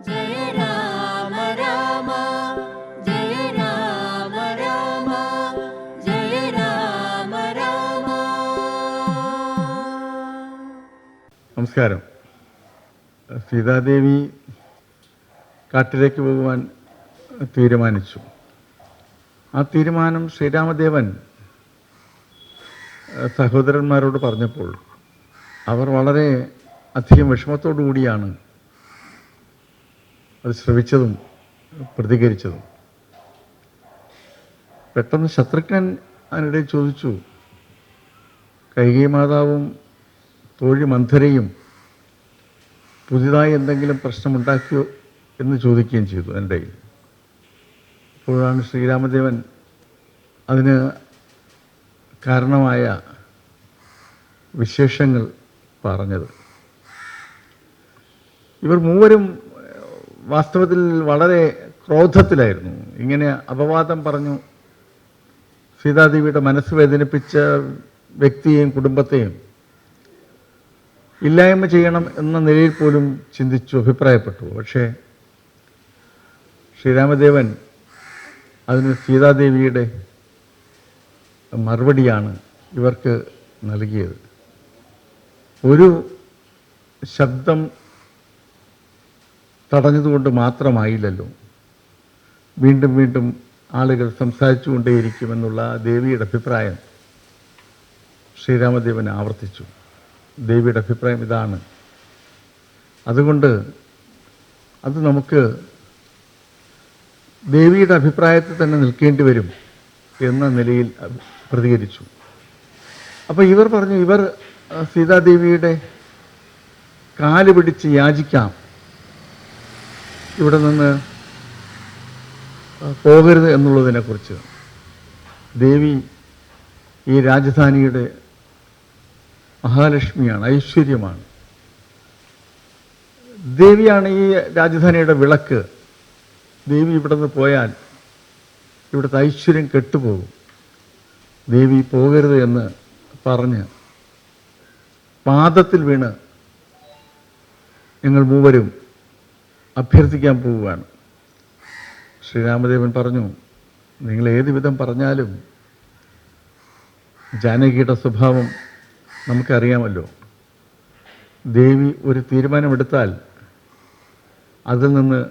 ജയ രാമ രാമ ജയ രാമ രാമ ജയ രാമ രാമ. നമസ്കാരം. സീതാദേവി കാട്ടിലേക്ക് പോകുവാൻ തീരുമാനിച്ചു. ആ തീരുമാനം ശ്രീരാമദേവൻ സഹോദരന്മാരോട് പറഞ്ഞപ്പോൾ അവർ വളരെ അധികം വിഷമത്തോടു കൂടിയാണ് അത് ശ്രവിച്ചതും പ്രതികരിച്ചതും. പെട്ടെന്ന് ശത്രുഘ്നൻ അതിനിടെ ചോദിച്ചു, കൈകേയി മാതാവും തോഴി മന്ധരയും പുതിയതായി എന്തെങ്കിലും പ്രശ്നമുണ്ടാക്കിയോ എന്ന് ചോദിക്കുകയും ചെയ്തു എൻ്റെ. അപ്പോഴാണ് ശ്രീരാമദേവൻ അതിന് കാരണമായ വിശേഷങ്ങൾ പറഞ്ഞത്. ഇവർ മൂവരും വാസ്തവത്തിൽ വളരെ ക്രോധത്തിലായിരുന്നു. ഇങ്ങനെ അപവാദം പറഞ്ഞു സീതാദേവിയുടെ മനസ്സ് വേദനിപ്പിച്ച വ്യക്തിയെയും കുടുംബത്തെയും ഇല്ലായ്മ ചെയ്യണം എന്ന നിലയിൽ പോലും ചിന്തിച്ചു, അഭിപ്രായപ്പെട്ടു. പക്ഷേ ശ്രീരാമദേവൻ അതിന് സീതാദേവിയുടെ മറുപടിയാണ് ഇവർക്ക് നൽകിയത്. ഒരു ശബ്ദം തടഞ്ഞതുകൊണ്ട് മാത്രമായില്ലല്ലോ, വീണ്ടും വീണ്ടും ആളുകൾ സംസാരിച്ചു കൊണ്ടേയിരിക്കുമെന്നുള്ള ദേവിയുടെ അഭിപ്രായം ശ്രീരാമദേവൻ ആവർത്തിച്ചു. ദേവിയുടെ അഭിപ്രായം ഇതാണ്, അതുകൊണ്ട് അത് നമുക്ക് ദേവിയുടെ അഭിപ്രായത്തിൽ തന്നെ നിൽക്കേണ്ടി വരും എന്ന നിലയിൽ പ്രതികരിച്ചു. അപ്പോൾ ഇവർ പറഞ്ഞു, ഇവർ സീതാദേവിയുടെ കാല് പിടിച്ച് യാചിക്കാം, ഇവിടെ നിന്ന് പോകരുത് എന്നുള്ളതിനെക്കുറിച്ച്. ദേവി ഈ രാജധാനിയുടെ മഹാലക്ഷ്മിയാണ്, ഐശ്വര്യമാണ്. ദേവിയാണ് ഈ രാജധാനിയുടെ വിളക്ക്. ദേവി ഇവിടെ നിന്ന് പോയാൽ ഇവിടുത്തെ ഐശ്വര്യം കെട്ടുപോകും. ദേവി പോകരുത് എന്ന് പറഞ്ഞ് പാദത്തിൽ വീണ് ഞങ്ങൾ മൂവരും അഭ്യർത്ഥിക്കാൻ പോവുകയാണ്. ശ്രീരാമദേവൻ പറഞ്ഞു, നിങ്ങൾ ഏത് വിധം പറഞ്ഞാലും ജാനകിയുടെ സ്വഭാവം നമുക്കറിയാമല്ലോ. ദേവി ഒരു തീരുമാനമെടുത്താൽ അതിൽ നിന്ന്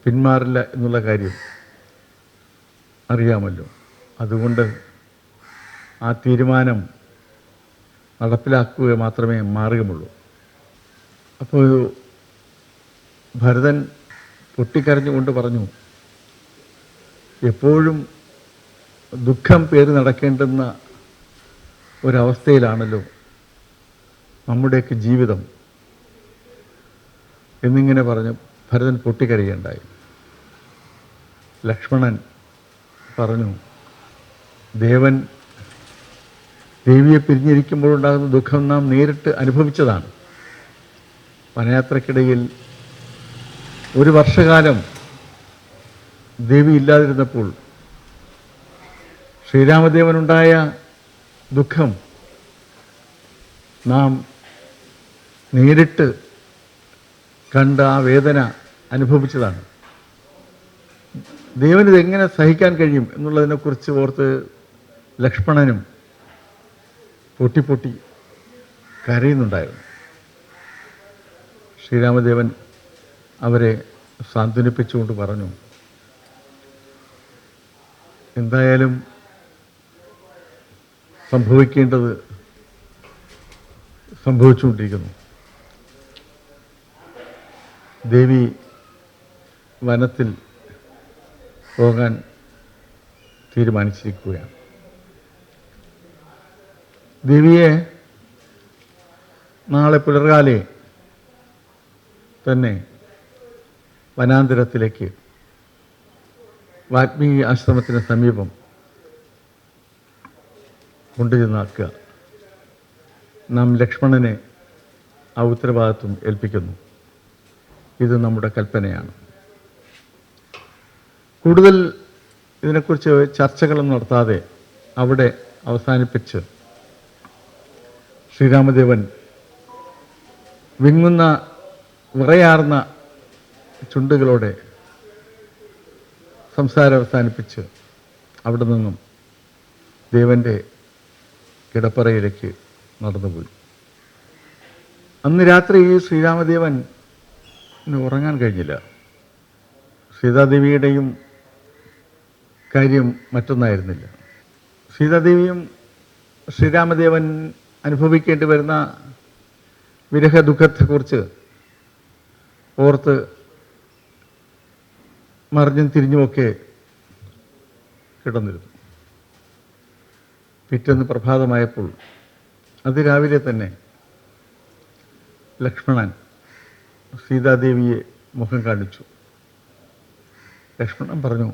പിന്മാറില്ല എന്നുള്ള കാര്യം അറിയാമല്ലോ. അതുകൊണ്ട് ആ തീരുമാനം നടപ്പിലാക്കുക മാത്രമേ മാർഗമുള്ളൂ. അപ്പോൾ ഭരതൻ പൊട്ടിക്കരഞ്ഞുകൊണ്ട് പറഞ്ഞു, എപ്പോഴും ദുഃഖം പേറി നടക്കേണ്ടുന്ന ഒരവസ്ഥയിലാണല്ലോ നമ്മുടെയൊക്കെ ജീവിതം എന്നിങ്ങനെ പറഞ്ഞു ഭരതൻ പൊട്ടിക്കരയുകയുണ്ടായി. ലക്ഷ്മണൻ പറഞ്ഞു, ദേവിയെ പിരിഞ്ഞിരിക്കുമ്പോഴുണ്ടാകുന്ന ദുഃഖം നാം നേരിട്ട് അനുഭവിച്ചതാണ്. വനയാത്രക്കിടയിൽ ഒരു വർഷകാലം ദേവി ഇല്ലാതിരുന്നപ്പോൾ ശ്രീരാമദേവനുണ്ടായ ദുഃഖം നാം നേരിട്ട് കണ്ട ആ വേദന അനുഭവിച്ചതാണ്. ദേവനിതെങ്ങനെ സഹിക്കാൻ കഴിയും എന്നുള്ളതിനെക്കുറിച്ച് ഓർത്ത് ലക്ഷ്മണനും പൊട്ടി കരയുന്നുണ്ടായിരുന്നു. ശ്രീരാമദേവൻ അവരെ സാന്ത്വനിപ്പിച്ചുകൊണ്ട് പറഞ്ഞു, എന്തായാലും സംഭവിക്കേണ്ടത് സംഭവിച്ചുകൊണ്ടിരിക്കുന്നു. ദേവി വനത്തിൽ പോകാൻ തീരുമാനിച്ചിരിക്കുകയാണ്. ദേവിയെ നാളെ പുലർകാലെ തന്നെ വനാന്തരത്തിലേക്ക് വാൽമീകി ആശ്രമത്തിന് സമീപം കൊണ്ടുചെന്നാക്കുക. നാം ലക്ഷ്മണനെ ആ ഉത്തരവാദിത്വം ഏൽപ്പിക്കുന്നു. ഇത് നമ്മുടെ കൽപ്പനയാണ്. കൂടുതൽ ഇതിനെക്കുറിച്ച് ചർച്ചകളൊന്നും നടത്താതെ അവിടെ അവസാനിപ്പിച്ച് ശ്രീരാമദേവൻ വിങ്ങുന്ന വിറയാർന്ന ചുണ്ടുകളോടെ സംസാരം അവസാനിപ്പിച്ച് അവിടെ നിന്നും ദേവൻ്റെ കിടപ്പറയിലേക്ക് നടന്നുപോയി. അന്ന് രാത്രി ശ്രീരാമദേവൻ ഉറങ്ങാൻ കഴിഞ്ഞില്ല. സീതാദേവിയുടെയും കാര്യം മറ്റൊന്നായിരുന്നില്ല. സീതാദേവിയും ശ്രീരാമദേവൻ അനുഭവിക്കേണ്ടി വരുന്ന വിരഹ ദുഃഖത്തെക്കുറിച്ച് ഓർത്ത് മറിഞ്ഞും തിരിഞ്ഞുമൊക്കെ കിടന്നിരുന്നു. പിറ്റേന്ന് പ്രഭാതമായപ്പോൾ അതിരാവിലെ തന്നെ ലക്ഷ്മണൻ സീതാദേവിയെ മുഖം കാണിച്ചു. ലക്ഷ്മണൻ പറഞ്ഞു,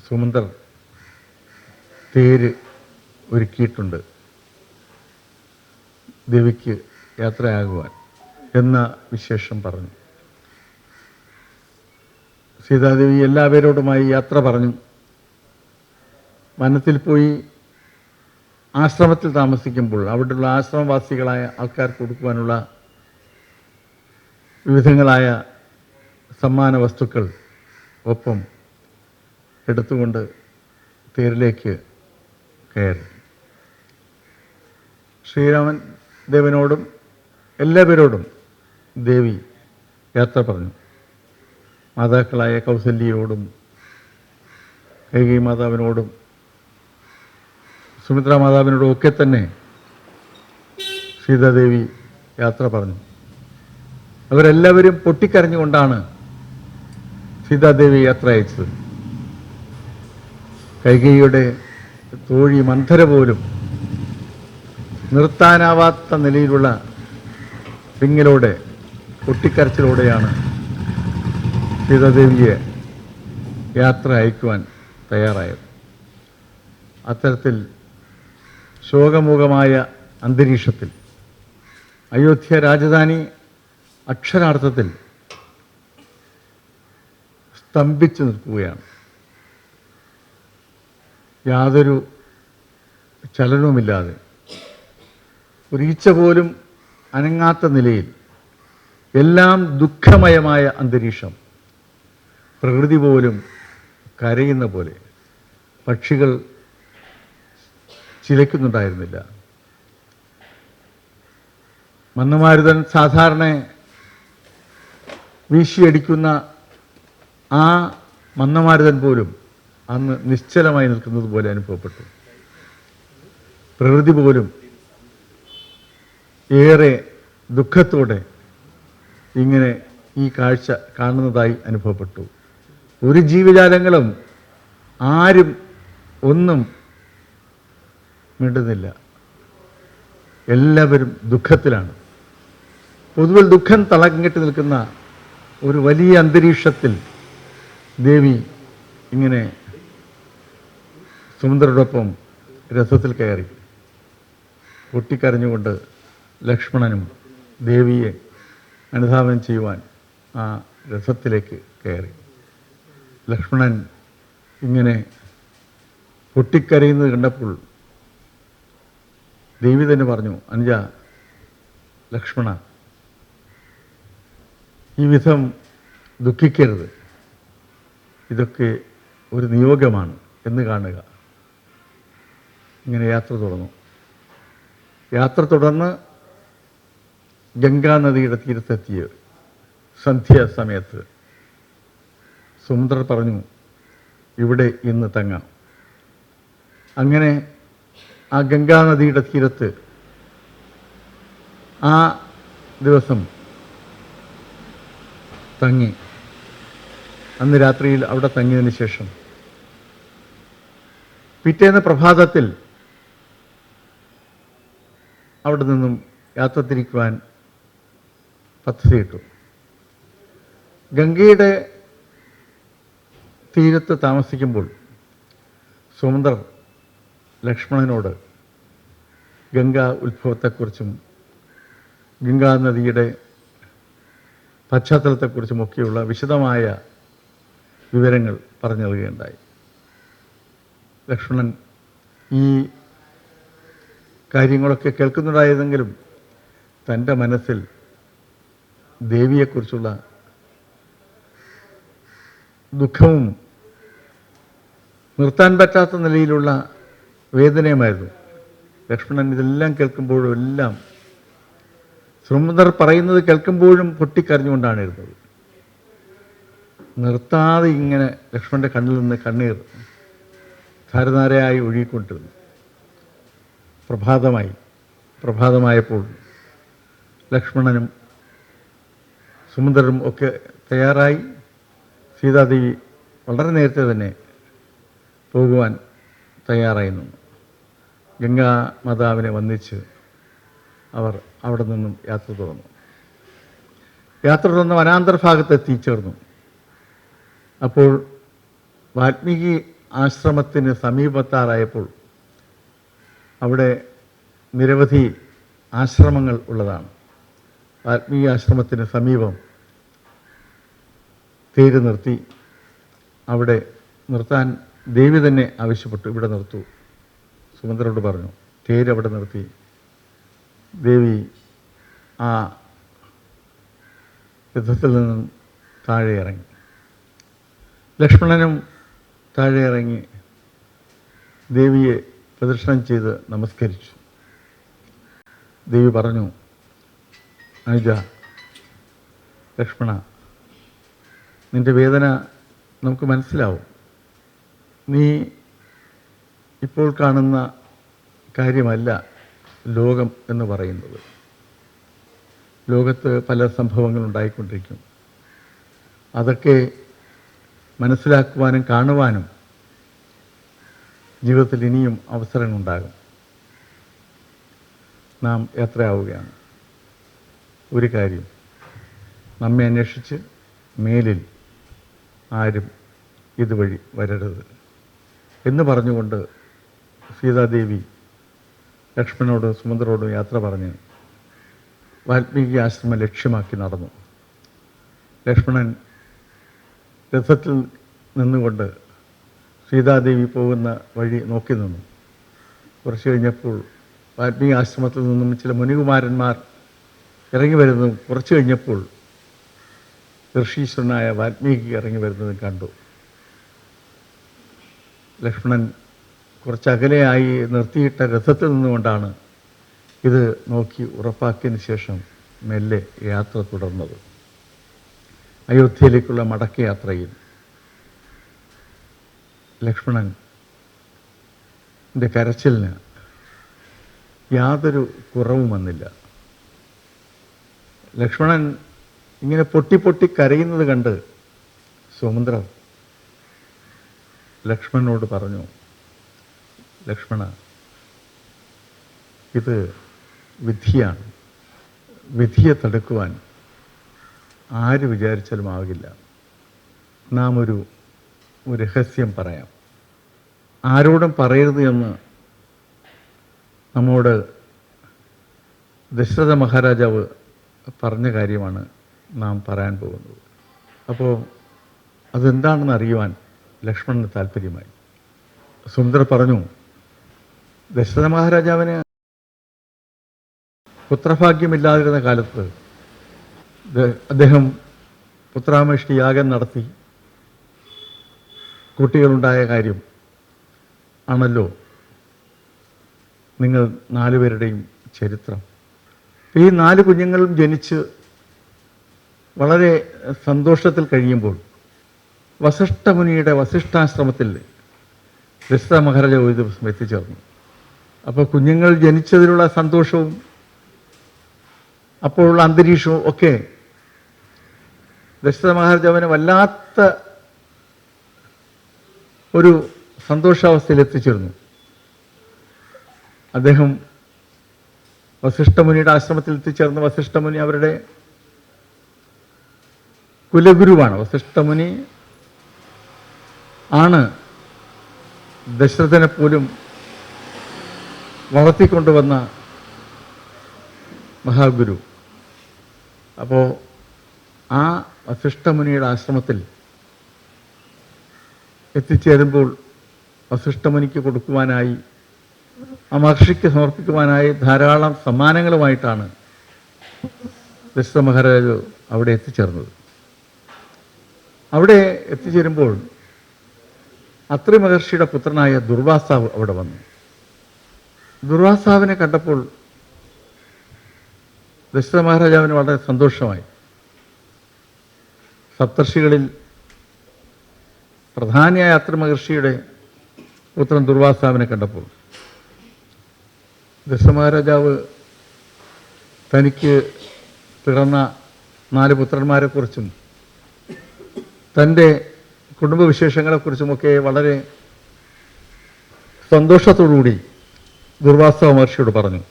സുമന്ത്രർ തേര് ഒരുക്കിയിട്ടുണ്ട് ദേവിക്ക് യാത്രയാകുവാൻ എന്ന വിശേഷം പറഞ്ഞു. സീതാദേവി എല്ലാവരോടുമായി യാത്ര പറഞ്ഞു. വനത്തിൽ പോയി ആശ്രമത്തിൽ താമസിക്കുമ്പോൾ അവിടെയുള്ള ആശ്രമവാസികളായ ആൾക്കാർക്ക് കൊടുക്കുവാനുള്ള വിവിധങ്ങളായ സമ്മാന വസ്തുക്കൾ ഒപ്പം എടുത്തുകൊണ്ട് തേരിലേക്ക് കയറി. ശ്രീരാമൻ ദേവനോടും എല്ലാവരോടും ദേവി യാത്ര പറഞ്ഞു. മാതാക്കളായ കൗസല്യയോടും കൈകേയി മാതാവിനോടും സുമിത്രാ മാതാവിനോടും ഒക്കെ തന്നെ സീതാദേവി യാത്ര പറഞ്ഞു. അവരെല്ലാവരും പൊട്ടിക്കരഞ്ഞുകൊണ്ടാണ് സീതാദേവി യാത്ര അയച്ചത്. കൈകേയിയുടെ തോഴി മന്ധര പോലും നിർത്താനാവാത്ത നിലയിലുള്ള വിങ്ങലോടെ പൊട്ടിക്കരച്ചിലൂടെയാണ് സീതാദേവിയെ യാത്ര അയക്കുവാൻ തയ്യാറായത്. അത്തരത്തിൽ ശോകമുഖമായ അന്തരീക്ഷത്തിൽ അയോധ്യ രാജധാനി അക്ഷരാർത്ഥത്തിൽ സ്തംഭിച്ചു നിൽക്കുകയാണ്. യാതൊരു ചലനവുമില്ലാതെ ഒരീച്ച പോലും അനങ്ങാത്ത നിലയിൽ എല്ലാം ദുഃഖമയമായ അന്തരീക്ഷം. പ്രകൃതി പോലും കരയുന്ന പോലെ. പക്ഷികൾ ചിലയ്ക്കുന്നുണ്ടായിരുന്നില്ല. മന്ദമാരുതൻ സാധാരണ വീശിയടിക്കുന്ന ആ മന്ദമാരുതൻ പോലും അന്ന് നിശ്ചലമായി നിൽക്കുന്നത് പോലെ അനുഭവപ്പെട്ടു. പ്രകൃതി പോലും ഏറെ ദുഃഖത്തോടെ ഇങ്ങനെ ഈ കാഴ്ച കാണുന്നതായി അനുഭവപ്പെട്ടു. ഒരു ജീവജാലങ്ങളും ആരും ഒന്നും മിണ്ടുന്നില്ല. എല്ലാവരും ദുഃഖത്തിലാണ്. പൊതുവിൽ ദുഃഖം തളങ്ങിട്ട് നിൽക്കുന്ന ഒരു വലിയ അന്തരീക്ഷത്തിൽ ദേവി ഇങ്ങനെ സുമന്ത്രരോടൊപ്പം രഥത്തിൽ കയറി. പൊട്ടിക്കരഞ്ഞുകൊണ്ട് ലക്ഷ്മണനും ദേവിയെ അനുധാവനം ചെയ്യുവാൻ ആ രഥത്തിലേക്ക് കയറി. ലക്ഷ്മണൻ ഇങ്ങനെ പൊട്ടിക്കരയുന്നത് കണ്ടപ്പോൾ ദേവി തന്നെ പറഞ്ഞു, അനുജ, ലക്ഷ്മണ, ഈ വിധം ദുഃഖിക്കരുത്. ഇതൊക്കെ ഒരു നിയോഗമാണ് എന്ന് കാണുക. ഇങ്ങനെ യാത്ര തുടർന്നു. യാത്ര തുടർന്ന് ഗംഗാനദിയുടെ തീരത്തെത്തിയ സന്ധ്യാസമയത്ത് സുമന്ത്രർ പറഞ്ഞു, ഇവിടെ ഇന്ന് തങ്ങാം. അങ്ങനെ ആ ഗംഗാനദിയുടെ തീരത്ത് ആ ദിവസം തങ്ങി. അന്ന് രാത്രിയിൽ അവിടെ തങ്ങിയതിന് ശേഷം പിറ്റേന്ന് പ്രഭാതത്തിൽ അവിടെ നിന്നും യാത്ര തിരിക്കുവാൻ പദ്ധതിയിട്ടു. ഗംഗയുടെ തീരത്ത് താമസിക്കുമ്പോൾ സുമന്ത്രർ ലക്ഷ്മണനോട് ഗംഗാ ഉത്ഭവത്തെക്കുറിച്ചും ഗംഗാനദിയുടെ പശ്ചാത്തലത്തെക്കുറിച്ചുമൊക്കെയുള്ള വിശദമായ വിവരങ്ങൾ പറഞ്ഞു നൽകുകയുണ്ടായി. ലക്ഷ്മണൻ ഈ കാര്യങ്ങളൊക്കെ കേൾക്കുന്നുണ്ടായതെങ്കിലും തൻ്റെ മനസ്സിൽ ദേവിയെക്കുറിച്ചുള്ള ദുഃഖവും നിർത്താൻ പറ്റാത്ത നിലയിലുള്ള വേദനയുമായിരുന്നു. ലക്ഷ്മണൻ ഇതെല്ലാം കേൾക്കുമ്പോഴും എല്ലാം സുമന്ത്രർ പറയുന്നത് കേൾക്കുമ്പോഴും പൊട്ടിക്കരഞ്ഞുകൊണ്ടാണ് ഇരുന്നത്. നിർത്താതെ ഇങ്ങനെ ലക്ഷ്മണൻ്റെ കണ്ണിൽ നിന്ന് കണ്ണീർ ധാരധാരയായി ഒഴുകിക്കൊണ്ടിരുന്നു. പ്രഭാതമായപ്പോൾ ലക്ഷ്മണനും സുമന്ത്രരും ഒക്കെ തയ്യാറായി. സീതാദേവി വളരെ നേരത്തെ തന്നെ പോകുവാൻ തയ്യാറായി നിന്നു. ഗംഗാമാതാവിനെ വന്ദിച്ച് അവർ അവിടെ നിന്നും യാത്ര തുടർന്ന് വനാന്തർഭാഗത്ത് എത്തിച്ചേർന്നു. അപ്പോൾ വാൽമീകി ആശ്രമത്തിന് സമീപത്താറായപ്പോൾ അവിടെ നിരവധി ആശ്രമങ്ങൾ ഉള്ളതാണ്. വാൽമീകി ആശ്രമത്തിന് സമീപം തേര് നിർത്തി. അവിടെ നിർത്താൻ ദേവി തന്നെ ആവശ്യപ്പെട്ടു, ഇവിടെ നിർത്തൂ. സുമന്ത്രരോട് പറഞ്ഞു. തേര് അവിടെ നിർത്തി. ദേവി ആ രഥത്തിൽ നിന്നും താഴെ ഇറങ്ങി. ലക്ഷ്മണനും താഴെ ഇറങ്ങി ദേവിയെ പ്രദക്ഷിണം ചെയ്ത് നമസ്കരിച്ചു. ദേവി പറഞ്ഞു, അനുജ, ലക്ഷ്മണ, നിൻ്റെ വേദന നമുക്ക് മനസ്സിലാവും. നീ ഇപ്പോൾ കാണുന്ന കാര്യമല്ല ലോകം എന്ന് പറയുന്നത്. ലോകത്ത് പല സംഭവങ്ങൾ ഉണ്ടായിക്കൊണ്ടിരിക്കും. അതൊക്കെ മനസ്സിലാക്കുവാനും കാണുവാനും ജീവിതത്തിൽ ഇനിയും അവസരങ്ങളുണ്ടാകും. നാം യാത്രയാവുകയാണ്. ഒരു കാര്യം, നമ്മെ അന്വേഷിച്ച് മേലിൽ ആരും ഇതുവഴി വരരുത് എന്ന് പറഞ്ഞുകൊണ്ട് സീതാദേവി ലക്ഷ്മണനോടും സുമന്ത്രരോടും യാത്ര പറഞ്ഞ് വാൽമീകി ആശ്രമം ലക്ഷ്യമാക്കി നടന്നു. ലക്ഷ്മണൻ രഥത്തിൽ നിന്നുകൊണ്ട് സീതാദേവി പോകുന്ന വഴി നോക്കി നിന്നു. കുറച്ച് കഴിഞ്ഞപ്പോൾ വാൽമീകി ആശ്രമത്തിൽ നിന്നും ചില മുനികുമാരന്മാർ ഇറങ്ങി വരുന്നതും കുറച്ച് കഴിഞ്ഞപ്പോൾ ഋഷീശ്വരനായ വാൽമീകി ഇറങ്ങി വരുന്നതും കണ്ടു. ലക്ഷ്മണൻ കുറച്ചകലെയായി നിർത്തിയിട്ട രഥത്തിൽ നിന്നുകൊണ്ടാണ് ഇത് നോക്കി ഉറപ്പാക്കിയതിന് ശേഷം മെല്ലെ യാത്ര തുടർന്നത്. അയോധ്യയിലേക്കുള്ള മടക്കയാത്രയിൽ ലക്ഷ്മണൻ്റെ കരച്ചിലിന് യാതൊരു കുറവും വന്നില്ല. ലക്ഷ്മണൻ ഇങ്ങനെ പൊട്ടി കരയുന്നത് കണ്ട് സുമന്ത്രർ ലക്ഷ്മണനോട് പറഞ്ഞു, ലക്ഷ്മണ, ഇത് വിധിയാണ്. വിധിയെ തടുക്കുവാൻ ആര് വിചാരിച്ചാലും ആകില്ല. നാം ഒരു രഹസ്യം പറയാം. ആരോടും പറയരുത് എന്ന് നമ്മോട് ദശരഥ മഹാരാജാവ് പറഞ്ഞ കാര്യമാണ് നാം പറയാൻ പോകുന്നത്. അപ്പോൾ അതെന്താണെന്ന് അറിയുവാൻ ലക്ഷ്മണന് താല്പര്യമായി. സുന്ദർ പറഞ്ഞു, ദശരഥ മഹാരാജാവിന് പുത്രഭാഗ്യമില്ലാതിരുന്ന കാലത്ത് അദ്ദേഹം പുത്രാമേഷ്ടി യാഗം നടത്തി കുട്ടികളുണ്ടായ കാര്യം ആണല്ലോ നിങ്ങൾ 4 പേരുടെയും ചരിത്രം. ഈ 4 കുഞ്ഞുങ്ങളും ജനിച്ച് വളരെ സന്തോഷത്തിൽ കഴിയുമ്പോൾ വസിഷ്ഠമുനിയുടെ വസിഷ്ഠാശ്രമത്തിൽ ദശരഥ മഹാരാജാവ് ഒരു ദിവസം എത്തിച്ചേർന്നു. അപ്പോൾ കുഞ്ഞുങ്ങൾ ജനിച്ചതിലുള്ള സന്തോഷവും അപ്പോഴുള്ള അന്തരീക്ഷവും ഒക്കെ ദശരഥ മഹാരാജാവിനെ വല്ലാത്ത ഒരു സന്തോഷാവസ്ഥയിൽ എത്തിച്ചേർന്നു. അദ്ദേഹം വസിഷ്ഠമുനിയുടെ ആശ്രമത്തിൽ എത്തിച്ചേർന്ന് വസിഷ്ഠമുനി അവരുടെ കുലഗുരുവാണ്. വസിഷ്ഠമുനി ആണ് ദശരഥനെ പോലും വളർത്തിക്കൊണ്ടുവന്ന മഹാഗുരു. അപ്പോൾ ആ വസിഷ്ഠമുനിയുടെ ആശ്രമത്തിൽ എത്തിച്ചേരുമ്പോൾ വസിഷ്ഠമുനിക്ക് കൊടുക്കുവാനായി, ആ മഹർഷിക്ക് സമർപ്പിക്കുവാനായി ധാരാളം സമ്മാനങ്ങളുമായിട്ടാണ് ദശരഥ മഹാരാജാവ് അവിടെ എത്തിച്ചേർന്നത്. അവിടെ എത്തിച്ചേരുമ്പോൾ അത്രി മഹർഷിയുടെ പുത്രനായ ദുർവാസാവ് അവിടെ വന്നു. ദുർവാസാവിനെ കണ്ടപ്പോൾ ദശരഥ മഹാരാജാവിന് വളരെ സന്തോഷമായി. സപ്തർഷികളിൽ പ്രധാനിയായ അത്രി മഹർഷിയുടെ പുത്രൻ ദുർവാസാവിനെ കണ്ടപ്പോൾ ദശരഥ മഹാരാജാവ് തനിക്ക് പിറന്ന 4 പുത്രന്മാരെക്കുറിച്ചും തൻ്റെ കുടുംബവിശേഷങ്ങളെക്കുറിച്ചുമൊക്കെ വളരെ സന്തോഷത്തോടുകൂടി ദുർവാസാവ് മഹർഷിയോട് പറഞ്ഞു.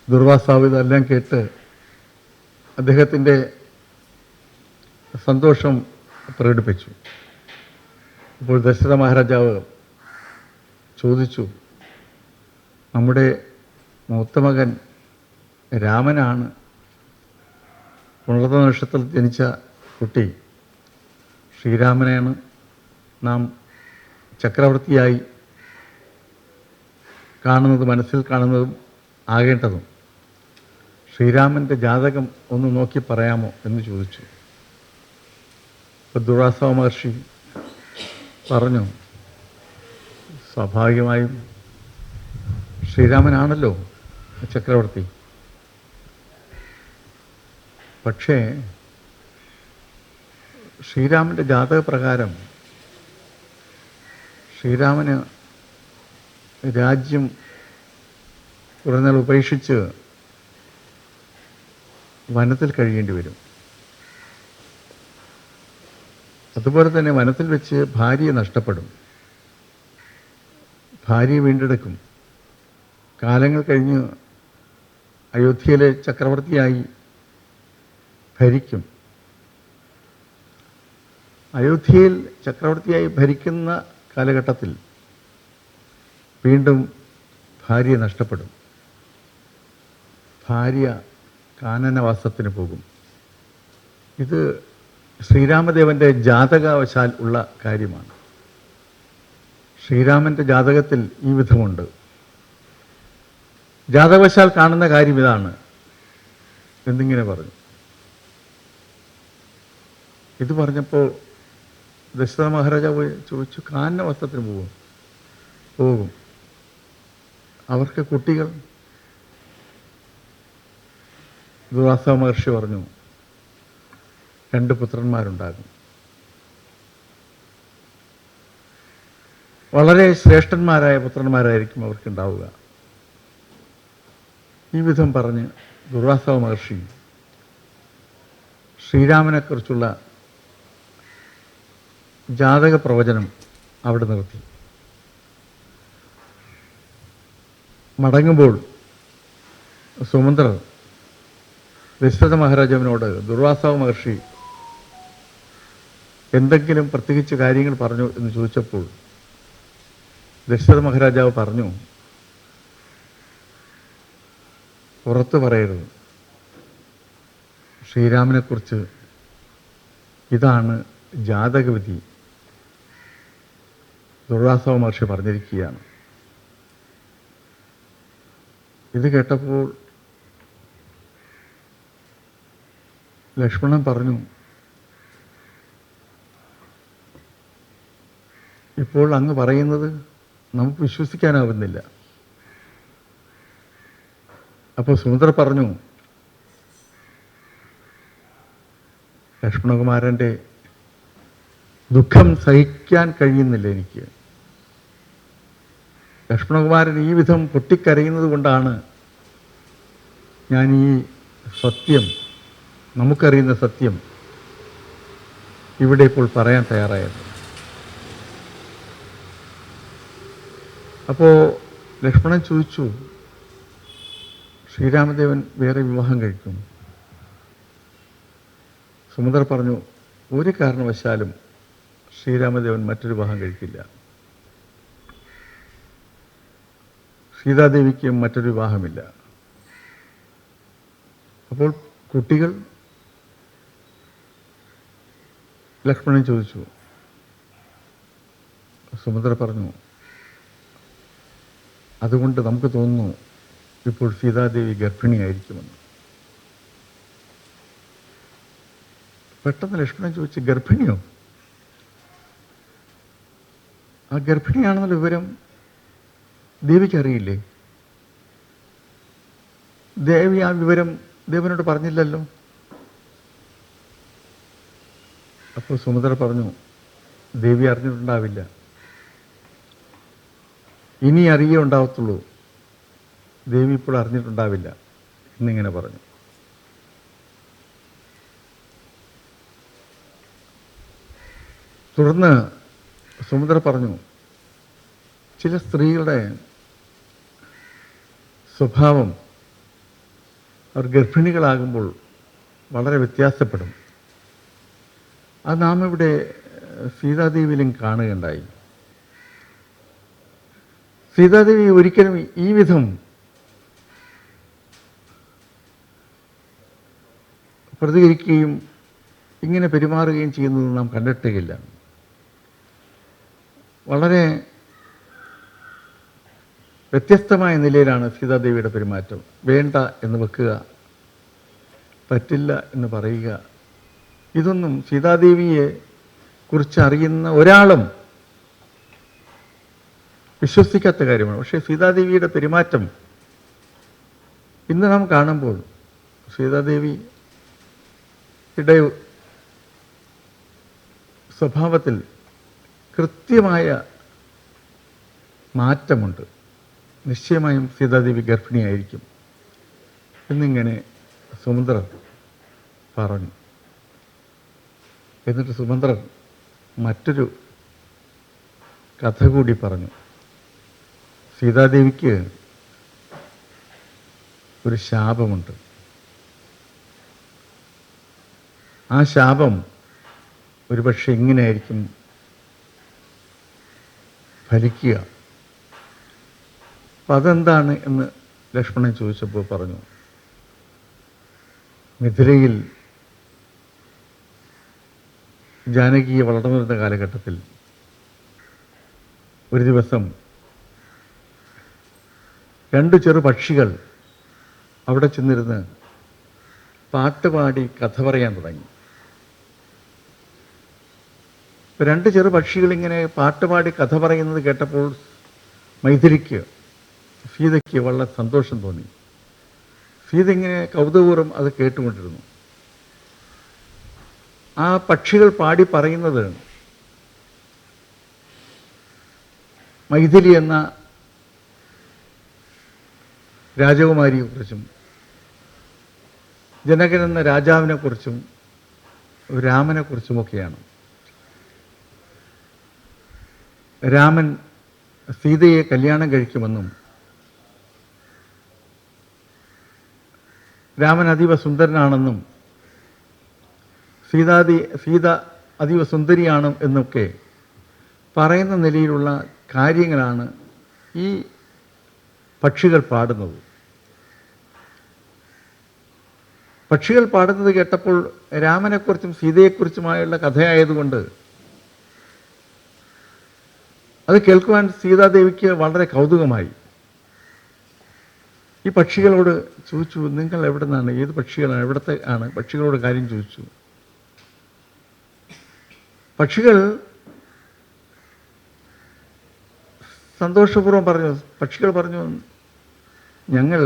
ദുർവാസാവ് ഇതെല്ലാം കേട്ട് അദ്ദേഹത്തിൻ്റെ സന്തോഷം പ്രകടിപ്പിച്ചു. അപ്പോൾ ദശരഥ മഹാരാജാവ് ചോദിച്ചു, നമ്മുടെ മൂത്ത മകൻ രാമനാണ്, പുണർത നക്ഷത്രത്തിൽ ജനിച്ച കുട്ടി ശ്രീരാമനെയാണ് നാം ചക്രവർത്തിയായി കാണുന്നത്, മനസ്സിൽ കാണുന്നതും ആകേണ്ടതും. ശ്രീരാമൻ്റെ ജാതകം ഒന്ന് നോക്കി പറയാമോ എന്ന് ചോദിച്ചു. അപ്പോൾ ദുർവാസാവ് മഹർഷി പറഞ്ഞു, സ്വാഭാവികമായും ശ്രീരാമനാണല്ലോ ചക്രവർത്തി. പക്ഷേ ശ്രീരാമൻ്റെ ജാതകപ്രകാരം ശ്രീരാമന് രാജ്യം കുറഞ്ഞാൽ ഉപേക്ഷിച്ച് വനത്തിൽ കഴിയേണ്ടി വരും. അതുപോലെ തന്നെ വനത്തിൽ വെച്ച് ഭാര്യയെ നഷ്ടപ്പെടും, ഭാര്യയെ വീണ്ടെടുക്കും. കാലങ്ങൾ കഴിഞ്ഞ് അയോധ്യയിലെ ചക്രവർത്തിയായി ഭരിക്കും. അയോധ്യയിൽ ചക്രവർത്തിയായി ഭരിക്കുന്ന കാലഘട്ടത്തിൽ വീണ്ടും ഭാര്യയെ നഷ്ടപ്പെടും. ഭാര്യ കാനനവാസത്തിന് പോകും. ഇത് ശ്രീരാമദേവൻ്റെ ജാതകവശാൽ ഉള്ള കാര്യമാണ്. ശ്രീരാമൻ്റെ ജാതകത്തിൽ ഈ വിധമുണ്ട്. ജാതകവശാൽ കാണുന്ന കാര്യം ഇതാണ് എന്നിങ്ങനെ പറഞ്ഞു. ഇത് പറഞ്ഞപ്പോൾ ദശരഥ മഹാരാജാവ് ചോദിച്ചു, കാനനവാസത്തിന് പോകും. അവർക്ക് കുട്ടികൾ? ദുർവാസാവ് മഹർഷി പറഞ്ഞു, 2 പുത്രന്മാരുണ്ടാകും. വളരെ ശ്രേഷ്ഠന്മാരായ പുത്രന്മാരായിരിക്കും അവർക്കുണ്ടാവുക. ഈ വിധം പറഞ്ഞ് ദുർവാസാവ് മഹർഷി ശ്രീരാമനെക്കുറിച്ചുള്ള ജാതക പ്രവചനം അവിടെ നിർത്തി. മടങ്ങുമ്പോൾ സുമന്ത്രർ ദശരഥ മഹാരാജാവിനോട് ദുർവാസാവ് മഹർഷി എന്തെങ്കിലും പ്രത്യേകിച്ച് കാര്യങ്ങൾ പറഞ്ഞു എന്ന് ചോദിച്ചപ്പോൾ ദശരഥ മഹാരാജാവ് പറഞ്ഞു, പുറത്തു പറയരുത്. ശ്രീരാമനെക്കുറിച്ച് ഇതാണ് ജാതകവിധി. ദുർവാസാവ് മഹർഷി പറഞ്ഞിരിക്കുകയാണ്. ഇത് കേട്ടപ്പോൾ ലക്ഷ്മണൻ പറഞ്ഞു, ഇപ്പോൾ അങ്ങ് പറയുന്നത് നമുക്ക് വിശ്വസിക്കാനാവുന്നില്ല. അപ്പോൾ സുമന്ത്രർ പറഞ്ഞു, ലക്ഷ്മണകുമാരൻ്റെ ദുഃഖം സഹിക്കാൻ കഴിയുന്നില്ല എനിക്ക്. ലക്ഷ്മണകുമാരൻ ഈ വിധം പൊട്ടിക്കരയുന്നത് കൊണ്ടാണ് ഞാൻ ഈ സത്യം, നമുക്കറിയുന്ന സത്യം ഇവിടെ ഇപ്പോൾ പറയാൻ തയ്യാറായത്. അപ്പോൾ ലക്ഷ്മണൻ ചോദിച്ചു, ശ്രീരാമദേവൻ വേറെ വിവാഹം കഴിക്കും? സുമന്ത്രർ പറഞ്ഞു, ഒരു കാരണവശാലും ശ്രീരാമദേവൻ മറ്റൊരു വിവാഹം കഴിക്കില്ല. സീതാദേവിക്കും മറ്റൊരു വിവാഹമില്ല. അപ്പോൾ കുട്ടികൾ? ലക്ഷ്മണൻ ചോദിച്ചു. സുമന്ത്രർ പറഞ്ഞു, അതുകൊണ്ട് നമുക്ക് തോന്നുന്നു ഇപ്പോൾ സീതാദേവി ഗർഭിണിയായിരിക്കുമെന്ന്. പെട്ടെന്ന് ലക്ഷ്മണൻ ചോദിച്ചു, ഗർഭിണിയോ? ആ ഗർഭിണിയാണെന്നുള്ള വിവരം ദേവിക്കറിയില്ലേ? ദേവി ആ വിവരം ദേവനോട് പറഞ്ഞില്ലല്ലോ. അപ്പോൾ സുഭദ്ര പറഞ്ഞു, ദേവി അറിഞ്ഞിട്ടുണ്ടാവില്ല, ഇനി അറിയേ ഉണ്ടാവത്തുള്ളൂ, ദേവി ഇപ്പോൾ അറിഞ്ഞിട്ടുണ്ടാവില്ല എന്നിങ്ങനെ പറഞ്ഞു. തുടർന്ന് സുഭദ്ര പറഞ്ഞു, ചില സ്ത്രീകളുടെ സ്വഭാവം അവർ ഗർഭിണികളാകുമ്പോൾ വളരെ വ്യത്യാസപ്പെടും. അത് നാം ഇവിടെ സീതാദേവിയിലും കാണുകയുണ്ടായി. സീതാദേവി ഒരിക്കലും ഈ വിധം പ്രതികരിക്കുകയും ഇങ്ങനെ പെരുമാറുകയും ചെയ്യുന്നത് നാം കണ്ടിട്ടേയില്ല. വളരെ വ്യത്യസ്തമായ നിലയിലാണ് സീതാദേവിയുടെ പെരുമാറ്റം. വേണ്ട എന്ന് വെക്കുക, പറ്റില്ല എന്ന് പറയുക, ഇതൊന്നും സീതാദേവിയെ കുറിച്ച് അറിയുന്ന ഒരാളും വിശ്വസിക്കാത്ത കാര്യമാണ്. പക്ഷേ സീതാദേവിയുടെ പെരുമാറ്റം ഇന്ന് നാം കാണുമ്പോൾ സീതാദേവിയുടെ സ്വഭാവത്തിൽ കൃത്യമായ മാറ്റമുണ്ട്. നിശ്ചയമായും സീതാദേവി ഗർഭിണിയായിരിക്കും എന്നിങ്ങനെ സുമന്ത്രൻ പറഞ്ഞു. എന്നിട്ട് സുമന്ത്രൻ മറ്റൊരു കഥ കൂടി പറഞ്ഞു. സീതാദേവിക്ക് ഒരു ശാപമുണ്ട്. ആ ശാപം ഒരുപക്ഷെ ഇങ്ങനെയായിരിക്കും ഫലിക്കുക. അപ്പം അതെന്താണ് എന്ന് ലക്ഷ്മണൻ ചോദിച്ചപ്പോൾ പറഞ്ഞു, മിഥിലയിൽ ജാനകിയെ വളർന്നു വരുന്ന കാലഘട്ടത്തിൽ ഒരു ദിവസം 2 ചെറു പക്ഷികൾ അവിടെ ചെന്നിരുന്ന് പാട്ടുപാടി കഥ പറയാൻ തുടങ്ങി. 2 ചെറു പക്ഷികൾ ഇങ്ങനെ പാട്ടുപാടി കഥ പറയുന്നത് കേട്ടപ്പോൾ മൈഥിലിക്ക്, സീതയ്ക്ക് വളരെ സന്തോഷം തോന്നി. സീത ഇങ്ങനെ കൗതുകപൂർവ്വം അത് കേട്ടുകൊണ്ടിരുന്നു. ആ പക്ഷികൾ പാടി പറയുന്നത് മൈഥിലി എന്ന രാജകുമാരിയെക്കുറിച്ചും ജനകൻ എന്ന രാജാവിനെക്കുറിച്ചും രാമനെക്കുറിച്ചുമൊക്കെയാണ്. രാമൻ സീതയെ കല്യാണം കഴിക്കുമെന്നും രാമൻ അതീവ സുന്ദരനാണെന്നും സീത അതീവ സുന്ദരിയാണ് എന്നൊക്കെ പറയുന്ന നിലയിലുള്ള കാര്യങ്ങളാണ് ഈ പക്ഷികൾ പാടുന്നത്. പക്ഷികൾ പാടുന്നത് കേട്ടപ്പോൾ രാമനെക്കുറിച്ചും സീതയെക്കുറിച്ചുമായുള്ള കഥയായതുകൊണ്ട് അത് കേൾക്കുവാൻ സീതാദേവിക്ക് വളരെ കൗതുകമായി. ഈ പക്ഷികളോട് ചോദിച്ചു, നിങ്ങൾ എവിടെ നിന്നാണ്, ഏത് പക്ഷികളാണ്, എവിടത്തെ ആണ്? പക്ഷികളോട് കാര്യം ചോദിച്ചു. പക്ഷികൾ സന്തോഷപൂർവ്വം പറഞ്ഞു. പക്ഷികൾ പറഞ്ഞു, ഞങ്ങൾ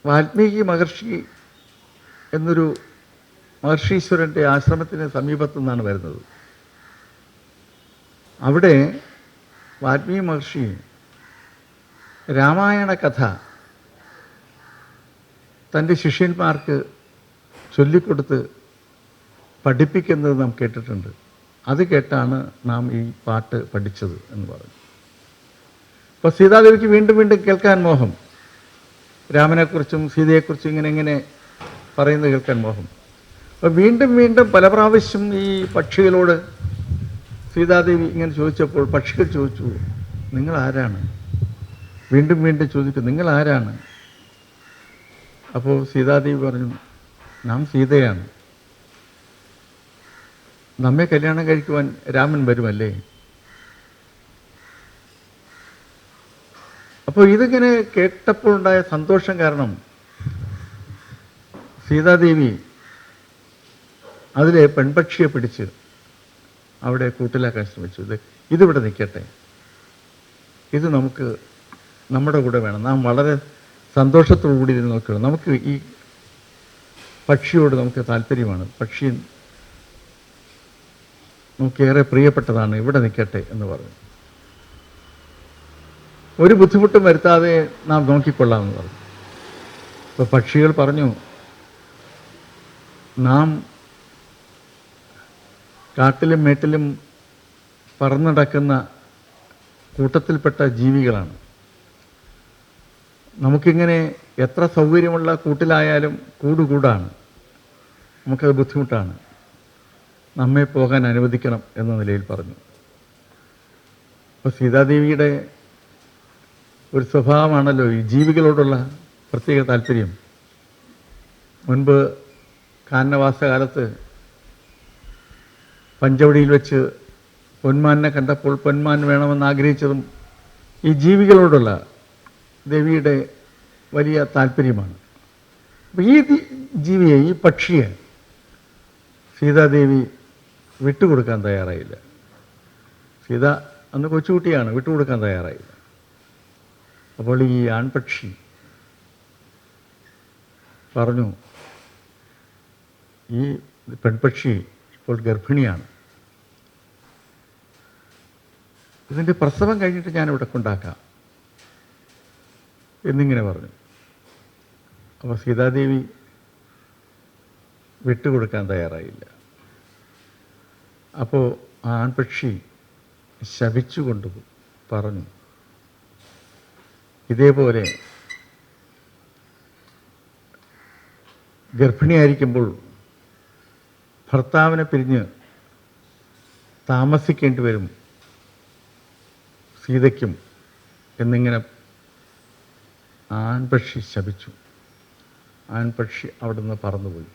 വാൽമീകി മഹർഷി എന്നൊരു മഹർഷീശ്വരൻ്റെ ആശ്രമത്തിന് സമീപത്തു നിന്നാണ് വരുന്നത്. അവിടെ വാൽമീകി മഹർഷി രാമായണ കഥ തൻ്റെ ശിഷ്യന്മാർക്ക് ചൊല്ലിക്കൊടുത്ത് പഠിപ്പിക്കുന്നത് നാം കേട്ടിട്ടുണ്ട്. അത് കേട്ടാണ് നാം ഈ പാട്ട് പഠിച്ചത് എന്ന് പറഞ്ഞു. അപ്പോൾ സീതാദേവിക്ക് വീണ്ടും വീണ്ടും കേൾക്കാൻ മോഹം. രാമനെക്കുറിച്ചും സീതയെക്കുറിച്ചും ഇങ്ങനെ പറയുന്നത് കേൾക്കാൻ മോഹം. അപ്പോൾ വീണ്ടും വീണ്ടും പല പ്രാവശ്യം ഈ പക്ഷികളോട് സീതാദേവി ഇങ്ങനെ ചോദിച്ചപ്പോൾ പക്ഷികൾ ചോദിച്ചു, നിങ്ങൾ ആരാണ്? വീണ്ടും വീണ്ടും ചോദിക്കും, നിങ്ങൾ ആരാണ്? അപ്പോൾ സീതാദേവി പറഞ്ഞു, നാം സീതയാണ്, നമ്മെ കല്യാണം കഴിക്കുവാൻ രാമൻ വരുമല്ലേ? അപ്പോൾ ഇതിങ്ങനെ കേട്ടപ്പോൾ ഉണ്ടായ സന്തോഷം കാരണം സീതാദേവി അതിലെ പെൺപക്ഷിയെ പിടിച്ച് അവിടെ കൂട്ടിലാക്കാൻ ശ്രമിച്ചു. ഇതിവിടെ നിൽക്കട്ടെ, ഇത് നമുക്ക് നമ്മുടെ കൂടെ വേണം, നാം വളരെ സന്തോഷത്തോടു കൂടി ഇതിനെ നോക്കണം, നമുക്ക് ഈ പക്ഷിയോട് നമുക്ക് താല്പര്യമാണ്, പക്ഷി നമുക്കേറെ പ്രിയപ്പെട്ടതാണ്, ഇവിടെ നിൽക്കട്ടെ എന്ന് പറഞ്ഞു. ഒരു ബുദ്ധിമുട്ടും വരുത്താതെ നാം നോക്കിക്കൊള്ളാമെന്ന് പറഞ്ഞു. അപ്പോൾ പക്ഷികൾ പറഞ്ഞു, നാം കാട്ടിലും മേട്ടിലും പറന്നടക്കുന്ന കൂട്ടത്തിൽപ്പെട്ട ജീവികളാണ്. നമുക്കിങ്ങനെ എത്ര സൗകര്യമുള്ള കൂട്ടിലായാലും കൂടുകൂടാണ്, നമുക്കത് ബുദ്ധിമുട്ടാണ്, നമ്മെ പോകാൻ അനുവദിക്കണം എന്ന നിലയിൽ പറഞ്ഞു. അപ്പോൾ സീതാദേവിയുടെ ഒരു സ്വഭാവമാണല്ലോ ഈ ജീവികളോടുള്ള പ്രത്യേക താല്പര്യം. മുൻപ് കാനനവാസകാലത്ത് പഞ്ചവടിയിൽ വെച്ച് പൊന്മാനെ കണ്ടപ്പോൾ പൊന്മാൻ വേണമെന്ന് ആഗ്രഹിച്ചതും ഈ ജീവികളോടുള്ള ദേവിയുടെ വലിയ താല്പര്യമാണ്. അപ്പോൾ ഈ ജീവിയെ, ഈ പക്ഷിയെ സീതാദേവി വിട്ടുകൊടുക്കാൻ തയ്യാറായില്ല. സീത അന്ന് കൊച്ചുകുട്ടിയാണ്, വിട്ടുകൊടുക്കാൻ തയ്യാറായില്ല. അപ്പോൾ ഈ ആൺപക്ഷി പറഞ്ഞു, ഈ പെൺപക്ഷി ഇപ്പോൾ ഗർഭിണിയാണ്, ഇതിൻ്റെ പ്രസവം കഴിഞ്ഞിട്ട് ഞാനിവിടെ കൊണ്ടാക്കാം എന്നിങ്ങനെ പറഞ്ഞു. അപ്പോൾ സീതാദേവി വിട്ടുകൊടുക്കാൻ തയ്യാറായില്ല. അപ്പോൾ ആ ആൺപക്ഷി ശപിച്ചുകൊണ്ട് പറഞ്ഞു, ഇതേപോലെ ഗർഭിണിയായിരിക്കുമ്പോൾ ഭർത്താവിനെ പിരിഞ്ഞ് താമസിക്കേണ്ടി വരും സീതയ്ക്കും എന്നിങ്ങനെ ആൺപക്ഷി ശപിച്ചു. ആൺപക്ഷി അവിടെ നിന്ന് പറന്നുപോയി.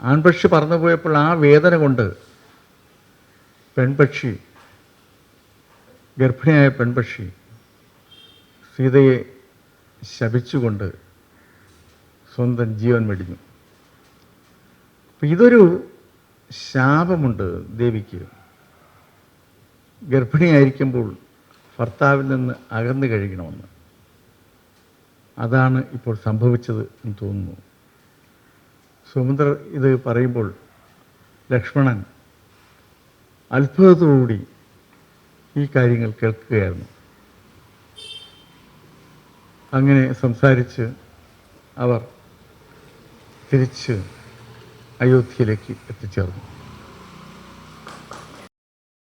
ആൺപക്ഷി പറന്നുപോയപ്പോൾ ആ വേദന കൊണ്ട് പെൺപക്ഷി, ഗർഭിണിയായ പെൺപക്ഷി സീതയെ ശപിച്ചുകൊണ്ട് സ്വന്തം ജീവൻ വെടിഞ്ഞു. അപ്പം ഇതൊരു ശാപമുണ്ട് ദേവിക്ക്. ഗർഭിണിയായിരിക്കുമ്പോൾ ഭർത്താവിൽ നിന്ന് അകന്നു കഴിയണമെന്ന്. അതാണ് ഇപ്പോൾ സംഭവിച്ചത് എന്ന് തോന്നുന്നു. സുമന്ത്രർ ഇത് പറയുമ്പോൾ ലക്ഷ്മണൻ അത്ഭുതത്തോടുകൂടി ഈ കാര്യങ്ങൾ കേൾക്കുകയായിരുന്നു. അങ്ങനെ സംസാരിച്ച് അവർ തിരിച്ച് അയോധ്യയിലേക്ക് എത്തിച്ചേർന്നു.